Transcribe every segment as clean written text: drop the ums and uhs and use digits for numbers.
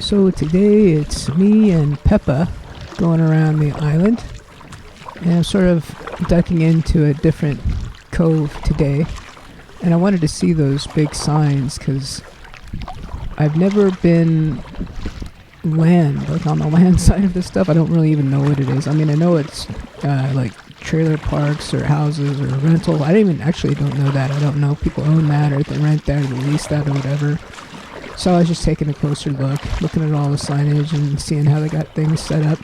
So today it's me and Peppa going around the island, and I'm sort of ducking into a different cove today, and I wanted to see those big signs because I've never been like on the land side of this stuff. I don't really even know what it is. I mean, I know it's like trailer parks or houses or rental. I don't know that. I don't know if people own that or if they rent that or they lease that or whatever. So I was just taking a closer look, looking at all the signage and seeing how they got things set up.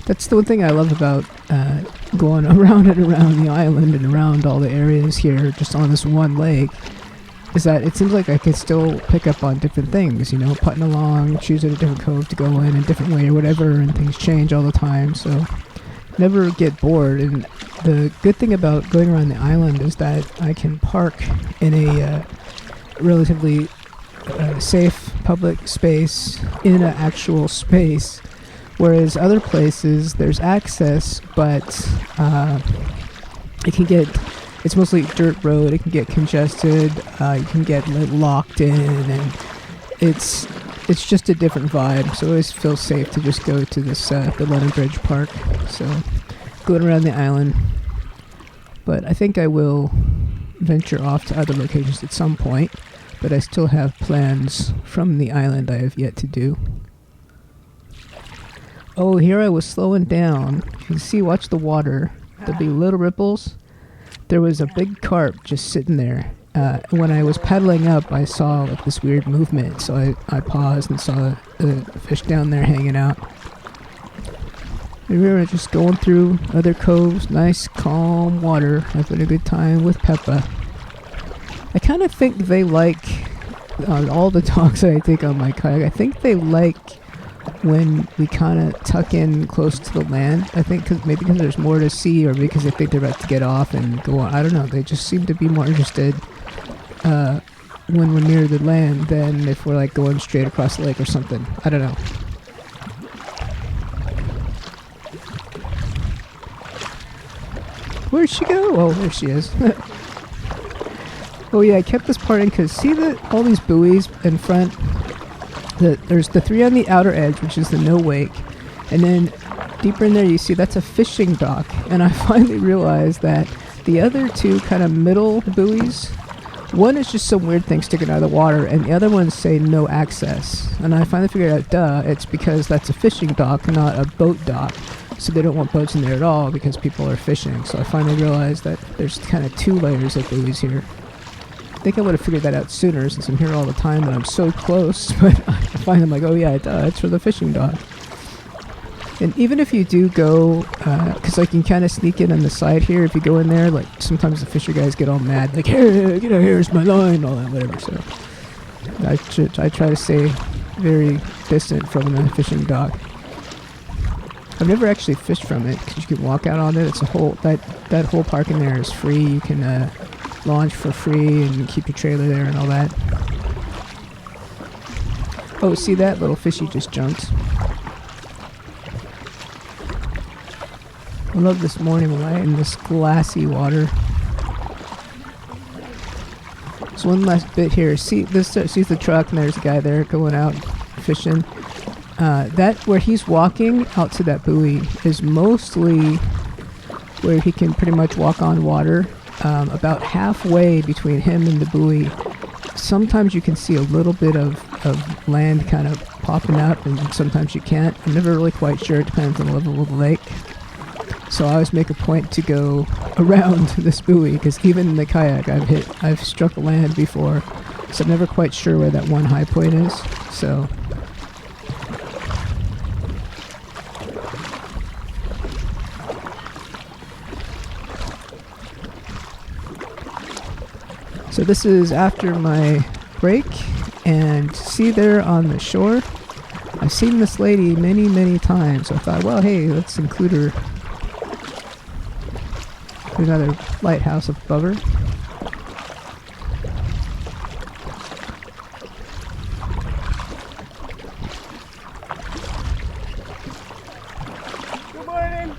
That's the one thing I love about going around and around the island and around all the areas here, just on this one lake, is that it seems like I can still pick up on different things, putting along, choosing a different cove to go in a different way or whatever, and things change all the time, so never get bored. And the good thing about going around the island is that I can park in a relatively safe public space in an actual space, whereas other places there's access, but it's mostly dirt road. It can get congested, you can get locked in, and it's just a different vibe. So it always feels safe to just go to this the London Bridge Park. So going around the island, but I think I will venture off to other locations at some point, but I still have plans from the island I have yet to do. Oh, here I was slowing down. You can see, watch the water. There'll be little ripples. There was a big carp just sitting there. When I was paddling up, I saw like this weird movement, so I paused and saw the fish down there hanging out. And we were just going through other coves, nice calm water, having a good time with Peppa. I kind of think they like, on all the talks that I take on my kayak, I think they like when we kind of tuck in close to the land. I think maybe because there's more to see, or because they think they're about to get off and go on. I don't know. They just seem to be more interested when we're near the land than if we're like going straight across the lake or something. I don't know. Where'd she go? Oh, there she is. Oh yeah, I kept this part in because see all these buoys in front? There's the three on the outer edge, which is the no wake, and then deeper in there you see that's a fishing dock. And I finally realized that the other two kind of middle buoys, one is just some weird thing sticking out of the water, and the other ones say no access. And I finally figured out, it's because that's a fishing dock, not a boat dock. So they don't want boats in there at all because people are fishing. So I finally realized that there's kind of two layers of buoys here. I think I would have figured that out sooner since I'm here all the time and I'm so close, but I find I'm like, oh yeah, it's for the fishing dock. And even if you do go, because like you can kind of sneak in on the side here, if you go in there, like sometimes the fisher guys get all mad, like, here, here's my line, all that, whatever. So I try to stay very distant from the fishing dock. I've never actually fished from it because you can walk out on it. It's that whole park in there is free. You can launch for free and keep your trailer there and all that. Oh, see that little fishy just jumped. I love this morning light and this glassy water. There's one last bit here. See the truck, and there's a guy there going out fishing. That where he's walking out to that buoy is mostly where he can pretty much walk on water. About halfway between him and the buoy, sometimes you can see a little bit of land kind of popping up, and sometimes you can't. I'm never really quite sure. It depends on the level of the lake. So I always make a point to go around this buoy, because even in the kayak I've struck land before, so I'm never quite sure where that one high point is. So this is after my break, and see there on the shore, I've seen this lady many, many times. So I thought, well, hey, let's include her. There's another lighthouse above her. Good morning.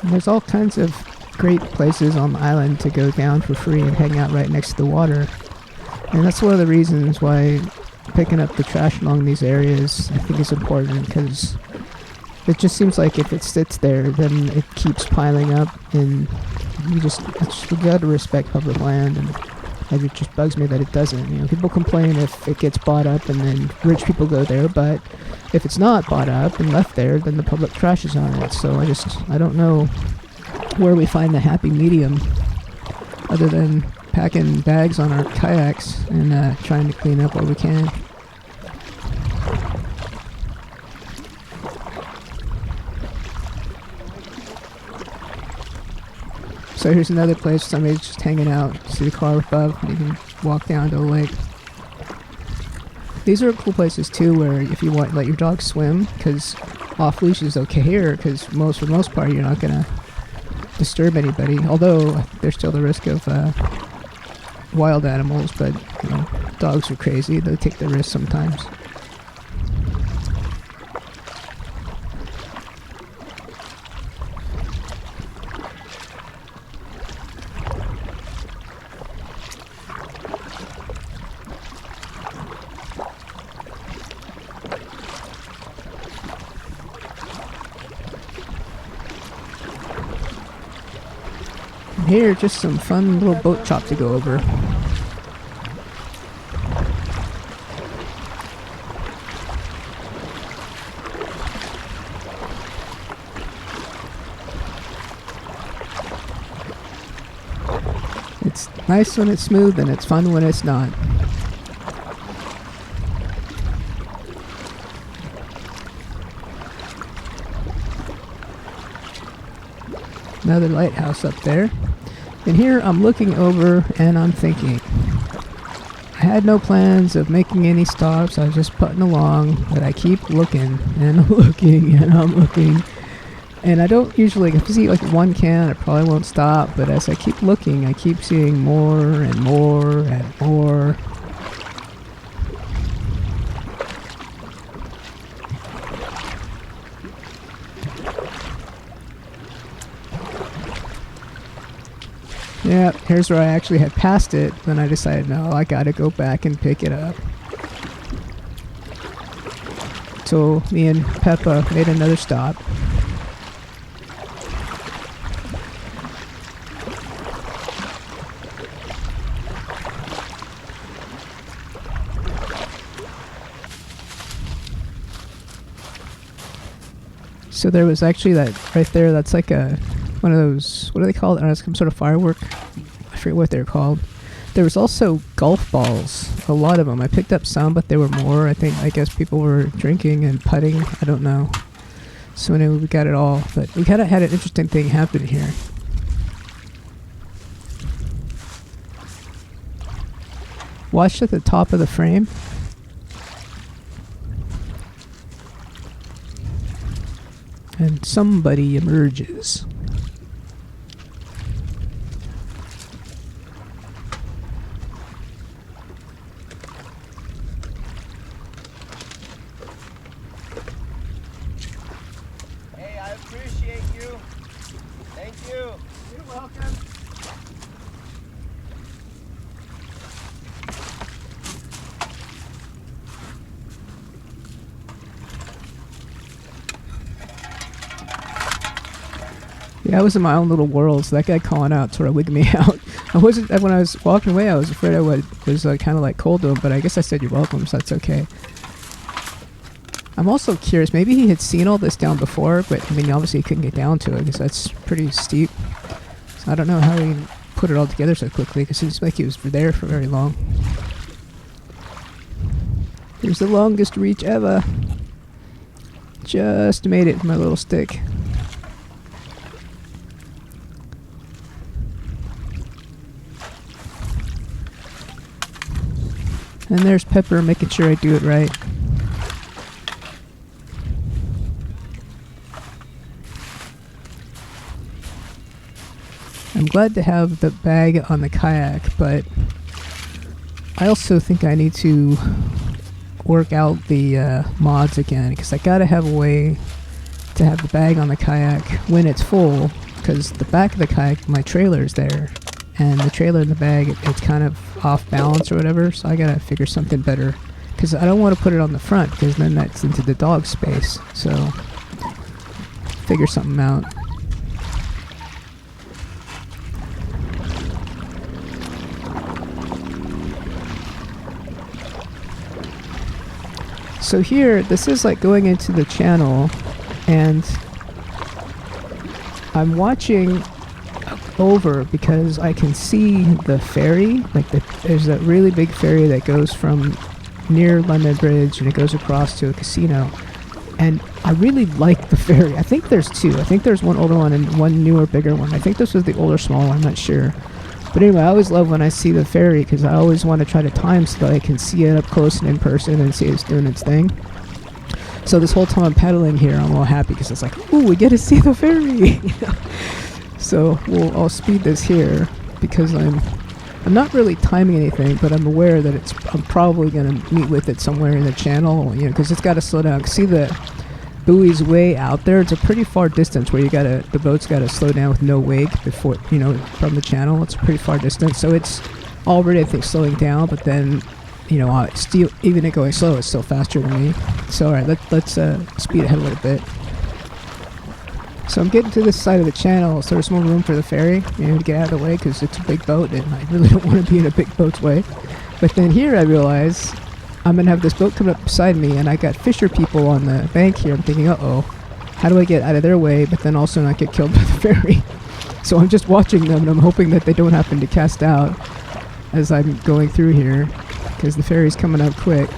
And there's all kinds of great places on the island to go down for free and hang out right next to the water. And that's one of the reasons why picking up the trash along these areas I think is important, because it just seems like if it sits there, then it keeps piling up, and we gotta respect public land, and it just bugs me that it doesn't. You know, people complain if it gets bought up and then rich people go there, but if it's not bought up and left there, then the public trashes on it. So I don't know where we find the happy medium, other than packing bags on our kayaks and trying to clean up what we can. So here's another place somebody's just hanging out. See the car above, and you can walk down to the lake. These are cool places too, where if you want, let your dog swim, because off leash is okay here, because for the most part you're not gonna disturb anybody. Although there's still the risk of wild animals, but you know, dogs are crazy. They take the risk sometimes. Here, just some fun little boat chop to go over. It's nice when it's smooth and it's fun when it's not. Another lighthouse up there. And here I'm looking over and I'm thinking, I had no plans of making any stops. I was just putting along, but I keep looking and I'm looking and I'm looking. And I don't usually, if I see like one can, I probably won't stop. But as I keep looking, I keep seeing more and more and more. Yeah, here's where I actually had passed it. Then I decided, no, I gotta go back and pick it up. So me and Peppa made another stop. So there was actually that right there, that's like one of those, what do they call it? I don't know, some sort of firework. I forget what they're called. There was also golf balls, a lot of them. I picked up some, but there were more. I guess people were drinking and putting. I don't know. So anyway, we got it all. But we kind of had an interesting thing happen here. Watch at the top of the frame. And somebody emerges. Hey, I appreciate you. Thank you. You're welcome. Yeah, I was in my own little world, so that guy calling out sort of wigged me out. When I was walking away, I was afraid I was kind of like cold to him, but I guess I said you're welcome, so that's okay. I'm also curious, maybe he had seen all this down before, but I mean, obviously he couldn't get down to it because that's pretty steep. So I don't know how he put it all together so quickly, because it seems like he was there for very long. Here's the longest reach ever. Just made it with my little stick. And there's Pepper making sure I do it right. I'm glad to have the bag on the kayak, but I also think I need to work out the mods again, because I gotta have a way to have the bag on the kayak when it's full, because the back of the kayak, my trailer is there, and the trailer in the bag, it's kind of off balance or whatever, so I gotta figure something better. Because I don't want to put it on the front, because then that's into the dog space. So, figure something out. So here, this is like going into the channel, and I'm watching over because I can see the ferry. Like there's that really big ferry that goes from near London Bridge and it goes across to a casino. And I really like the ferry. I think there's two. I think there's one older one and one newer, bigger one. I think this was the older, small one. I'm not sure. But anyway, I always love when I see the ferry because I always want to try to time so that I can see it up close and in person and see it's doing its thing. So this whole time I'm paddling here, I'm all happy because it's like, ooh, we get to see the ferry. So I'll speed this here because I'm not really timing anything, but I'm aware that I'm probably going to meet with it somewhere in the channel, because it's got to slow down. See the buoy's way out there. It's a pretty far distance where the boat's got to slow down with no wake before, from the channel. It's a pretty far distance, so it's already, I think, slowing down, but then, still, even it going slow, it's still faster than me. So, alright, let's speed ahead a little bit. So I'm getting to this side of the channel, so there's more room for the ferry, to get out of the way, because it's a big boat, and I really don't want to be in a big boat's way. But then here I realize I'm going to have this boat come up beside me, and I got fisher people on the bank here. I'm thinking, uh-oh, how do I get out of their way, but then also not get killed by the ferry? So I'm just watching them, and I'm hoping that they don't happen to cast out as I'm going through here, because the ferry's coming up quick.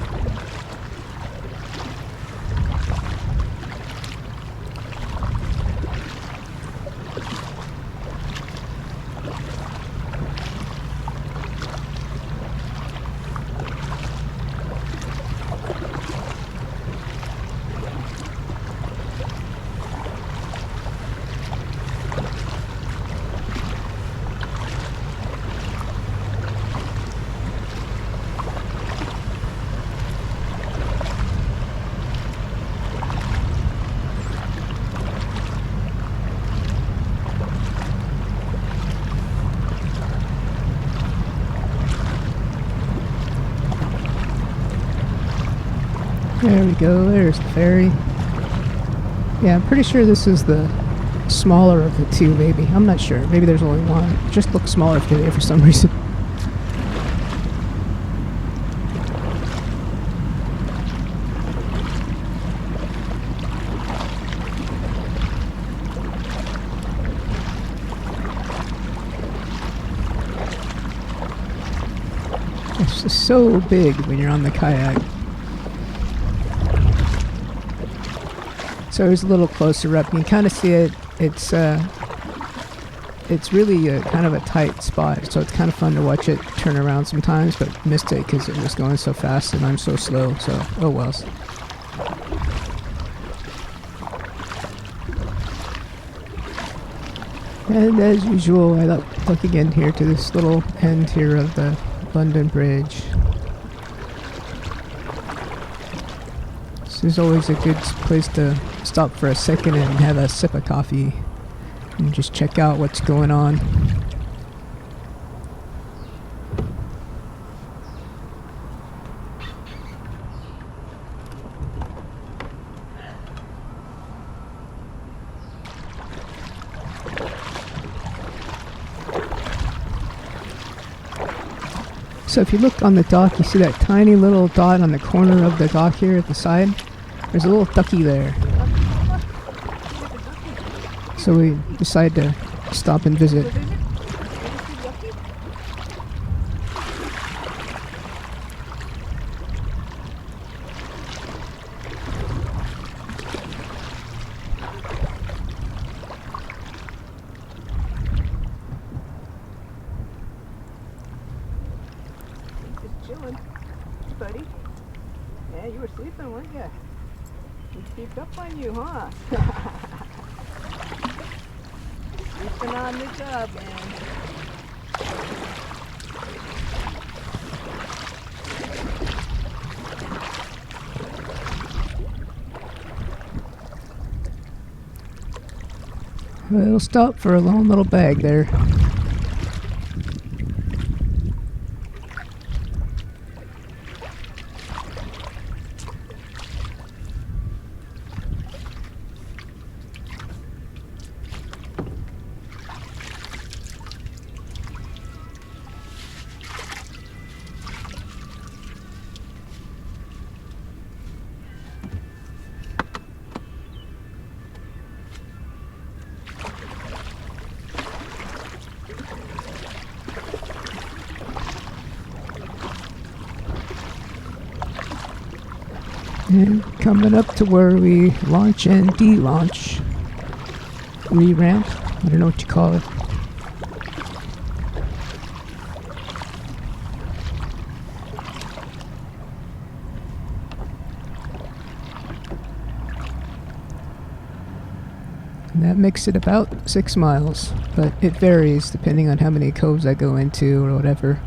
There we go, there's the ferry. Yeah, I'm pretty sure this is the smaller of the two, maybe. I'm not sure. Maybe there's only one. It just looks smaller today for some reason. It's just so big when you're on the kayak. So it's a little closer up. You can kind of see it. It's really kind of a tight spot, so it's kind of fun to watch it turn around sometimes, but missed it because it was going so fast and I'm so slow, so oh well. And as usual, I look again here to this little end here of the London Bridge. This is always a good place to stop for a second and have a sip of coffee and just check out what's going on. So if you look on the dock, you see that tiny little dot on the corner of the dock here at the side? There's a little ducky there. So we decided to stop and visit. Just chilling, buddy. Yeah, you were sleeping, weren't you? We creeped up on you, huh? Sleeping on the job, man. It'll stop for a lone little bag there. And coming up to where we launch and de-launch. Re-ramp. I don't know what you call it. And that makes it about 6 miles, but it varies depending on how many coves I go into or whatever.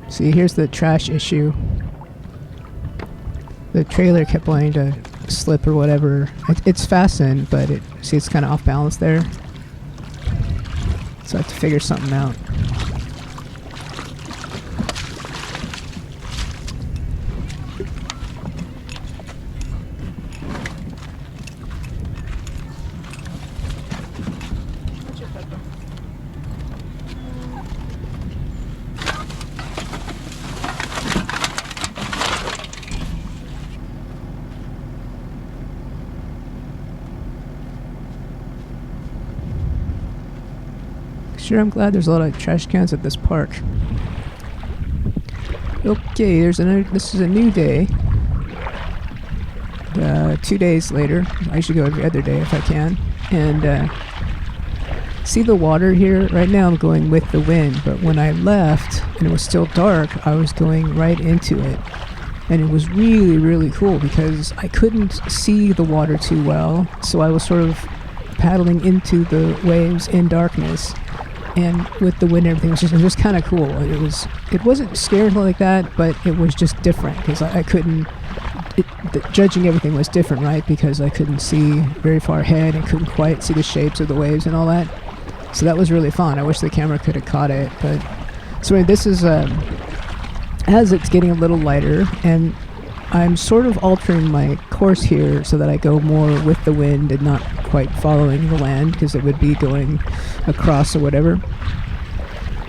See, here's the trash issue. The trailer kept wanting to slip or whatever. It's fastened, but see, it's kind of off balance there. So I have to figure something out. Sure, I'm glad there's a lot of trash cans at this park. Okay, this is a new day. 2 days later. I usually go every other day if I can. And see the water here? Right now I'm going with the wind, but when I left and it was still dark, I was going right into it. And it was really, really cool because I couldn't see the water too well, so I was sort of paddling into the waves in darkness. And with the wind and everything, it was just kind of cool. It wasn't scary like that, but it was just different because I couldn't. Judging everything was different, right? Because I couldn't see very far ahead and couldn't quite see the shapes of the waves and all that. So that was really fun. I wish the camera could have caught it, but so anyway, this is as it's getting a little lighter, and I'm sort of altering my course here so that I go more with the wind and not quite following the land because it would be going across or whatever.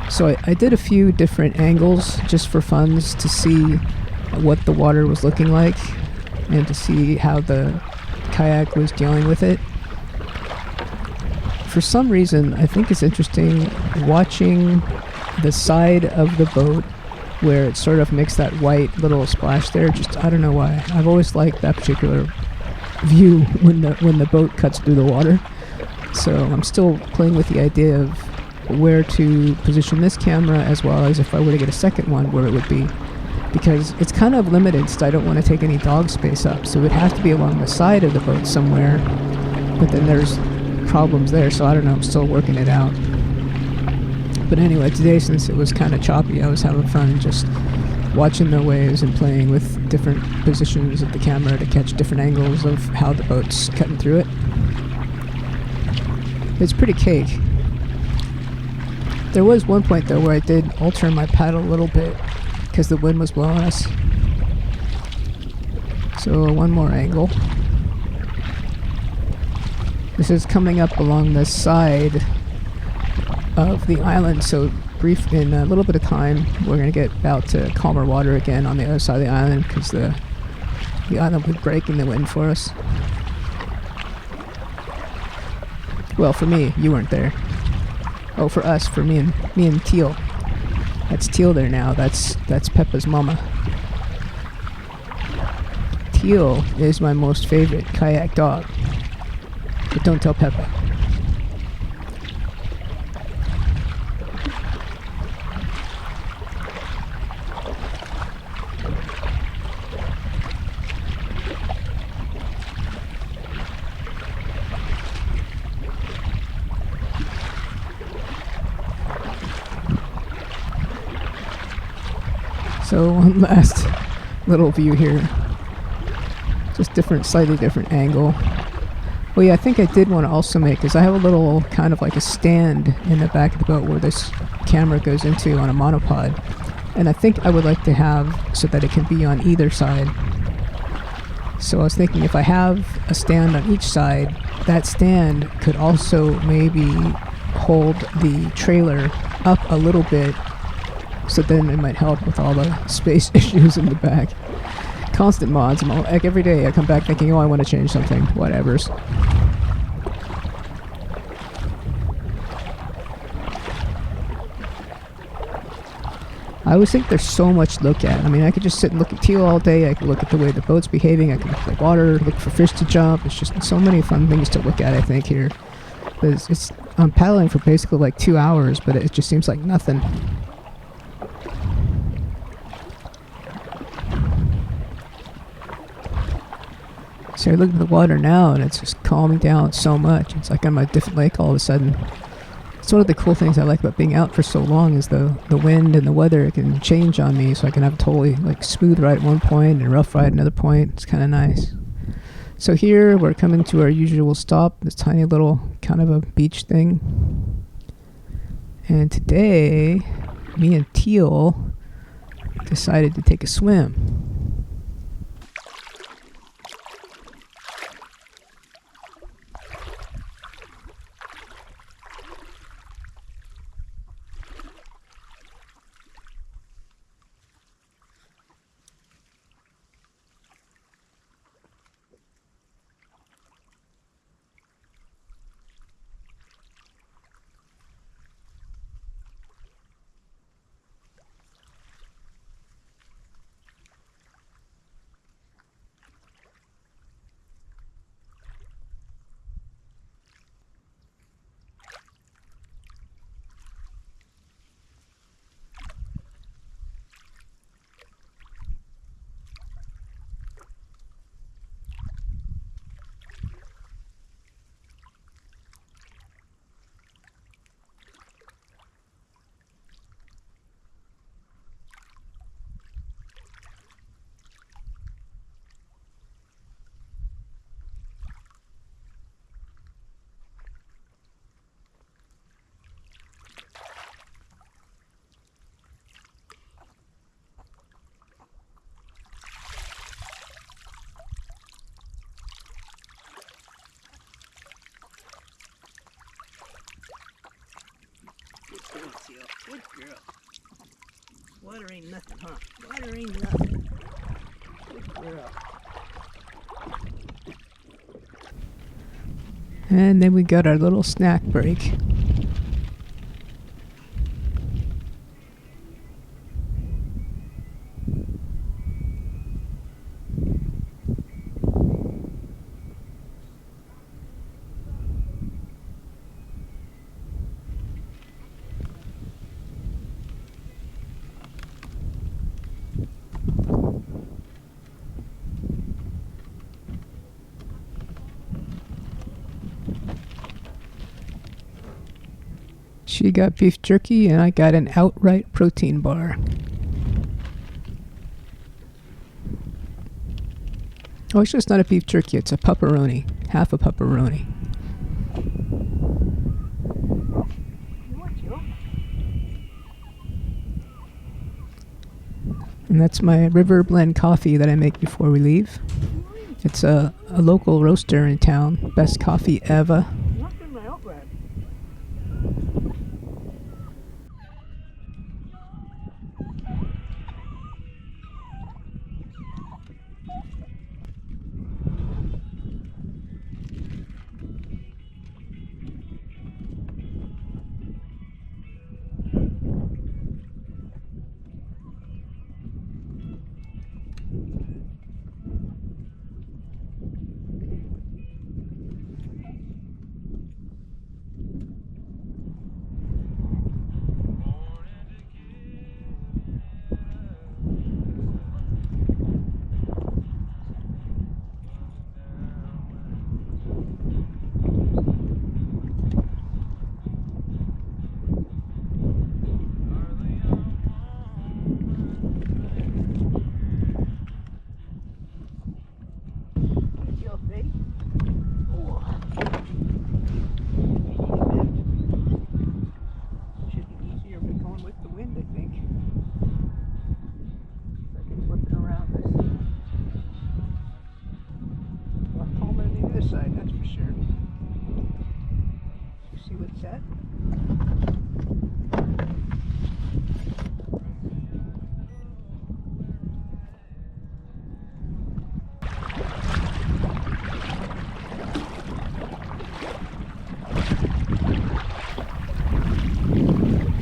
So I did a few different angles just for funs to see what the water was looking like and to see how the kayak was dealing with it. For some reason, I think it's interesting watching the side of the boat where it sort of makes that white little splash there. Just, I don't know why. I've always liked that particular view when the boat cuts through the water. So I'm still playing with the idea of where to position this camera, as well as if I were to get a second one, where it would be. Because it's kind of limited, so I don't want to take any dog space up. So it would have to be along the side of the boat somewhere. But then there's problems there, so I don't know. I'm still working it out. But anyway, today, since it was kind of choppy, I was having fun just watching the waves and playing with different positions of the camera to catch different angles of how the boat's cutting through it. It's pretty cake. There was one point, though, where I did alter my paddle a little bit because the wind was blowing us. So one more angle. This is coming up along the side of the island, so in a little bit of time we're going to get out to calmer water again on the other side of the island because the island was breaking the wind for us. Well, for me, you weren't there. Oh, for us, for me and Teal. That's Teal there now. That's Peppa's mama. Teal is my most favorite kayak dog, but don't tell Peppa. So one last little view here. Just slightly different angle. Oh yeah, I think I did want to also make, because I have a little kind of like a stand in the back of the boat where this camera goes into on a monopod. And I think I would like to have so that it can be on either side. So I was thinking if I have a stand on each side, that stand could also maybe hold the trailer up a little bit, so then it might help with all the space issues in the back. Constant mods. Like every day I come back thinking, oh, I want to change something. Whatevers. I always think there's so much to look at. I mean, I could just sit and look at teal all day. I could look at the way the boat's behaving. I can look at the water, look for fish to jump. It's just so many fun things to look at, I think, here. But I'm paddling for basically like 2 hours, but it just seems like nothing. So I look at the water now, and it's just calming down so much. It's like I'm on a different lake all of a sudden. It's one of the cool things I like about being out for so long is the wind and the weather can change on me, so I can have a totally like smooth ride at one point and a rough ride at another point. It's kind of nice. So here we're coming to our usual stop, this tiny little kind of a beach thing. And today, me and Teal decided to take a swim. Good girl. Water ain't nothing, huh? Water ain't nothing. Good girl. And then we got our little snack break. She got beef jerky and I got an outright protein bar. Oh, it's just not a beef jerky, it's a pepperoni. Half a pepperoni. And that's my river blend coffee that I make before we leave. It's a local roaster in town. Best coffee ever.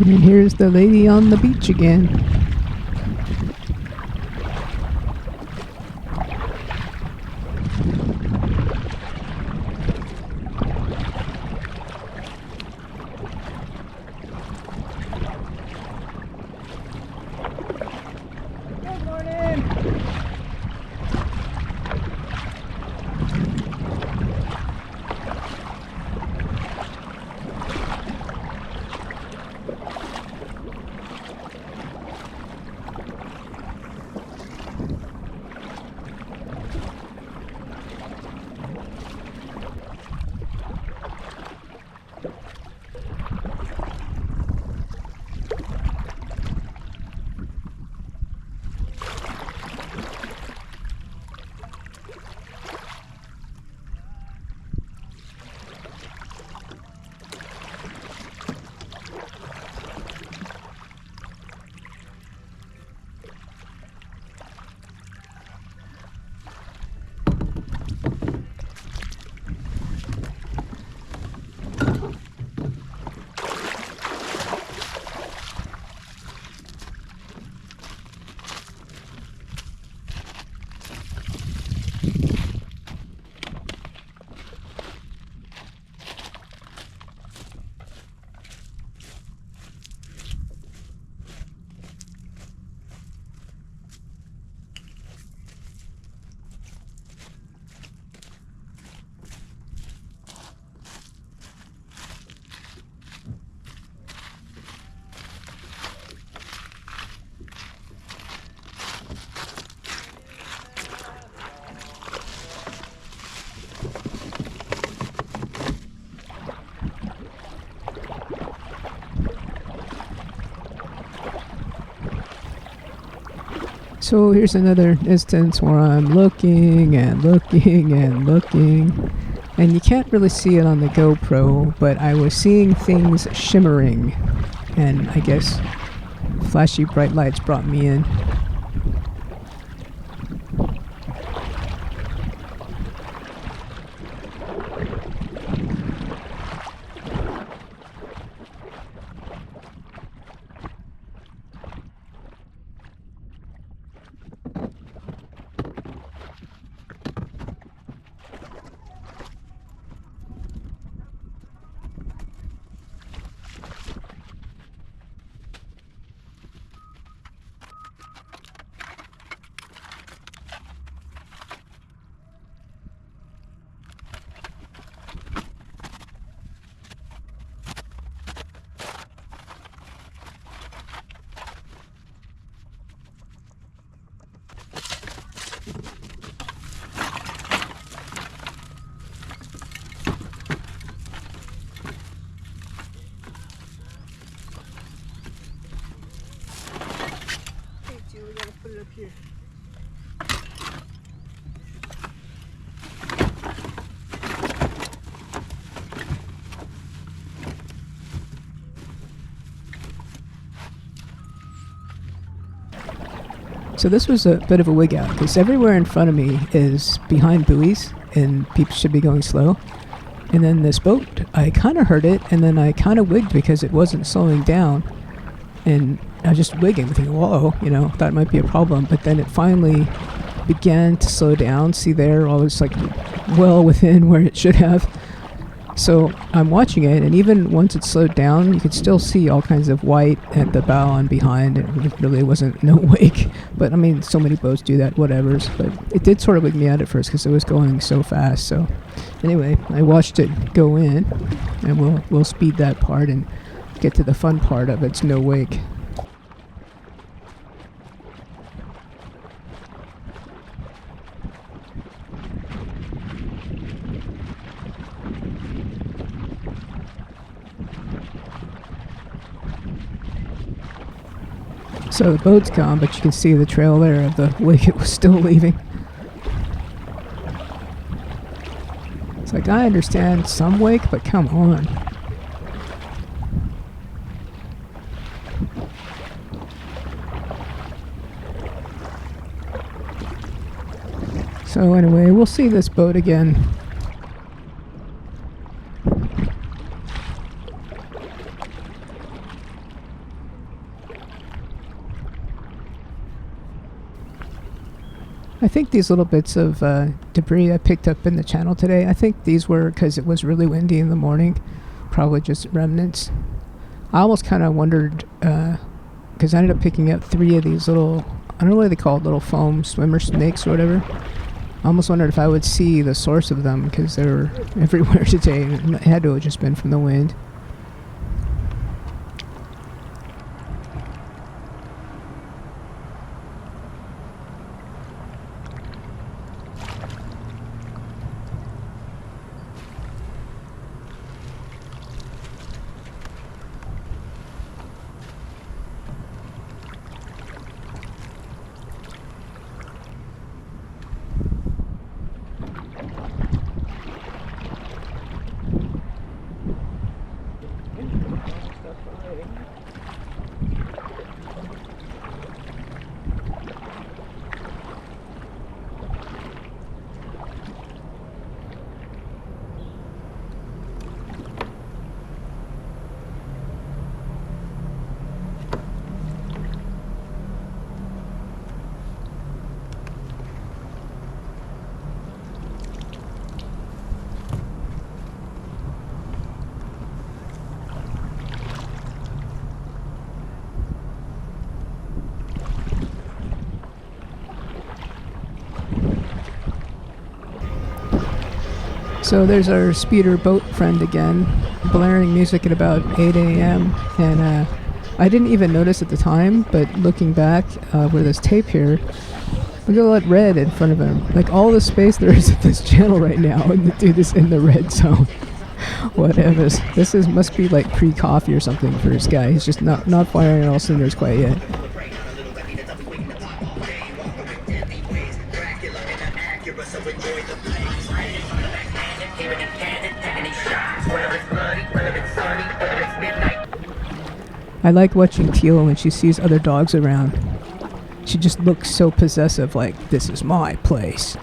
And here's the lady on the beach again. So here's another instance where I'm looking and looking and looking, and you can't really see it on the GoPro, but I was seeing things shimmering, and I guess flashy bright lights brought me in. We gotta put it up here. So this was a bit of a wig out, because everywhere in front of me is behind buoys, and people should be going slow. And then this boat, I kind of heard it, and then I kind of wigged because it wasn't slowing down. And I was just wigging, thinking, whoa, that might be a problem. But then it finally began to slow down. See there, I was like well within where it should have. So I'm watching it, and even once it slowed down, you could still see all kinds of white at the bow and behind. It really wasn't no wake, but I mean, so many boats do that, whatever's. But it did sort of wig me out at first because it was going so fast. So anyway, I watched it go in, and we'll speed that part and get to the fun part of its no wake. So the boat's gone, but you can see the trail there of the wake it was still leaving. It's like, I understand some wake, but come on. So anyway, we'll see this boat again. I think these little bits of debris I picked up in the channel today, I think these were because it was really windy in the morning, probably just remnants. I almost kind of wondered, because I ended up picking up 3 of these little, I don't know what they call it, little foam swimmer snakes or whatever. I almost wondered if I would see the source of them because they were everywhere today, and it had to have just been from the wind. So there's our speeder boat friend again, blaring music at about 8 a.m. And I didn't even notice at the time, but looking back where this tape here, look at all that red in front of him. Like all the space there is at this channel right now, and the dude is in the red zone. Whatever. This must be like pre-coffee or something for this guy. He's just not firing on all cylinders quite yet. I like watching Teal when she sees other dogs around. She just looks so possessive, like, this is my place.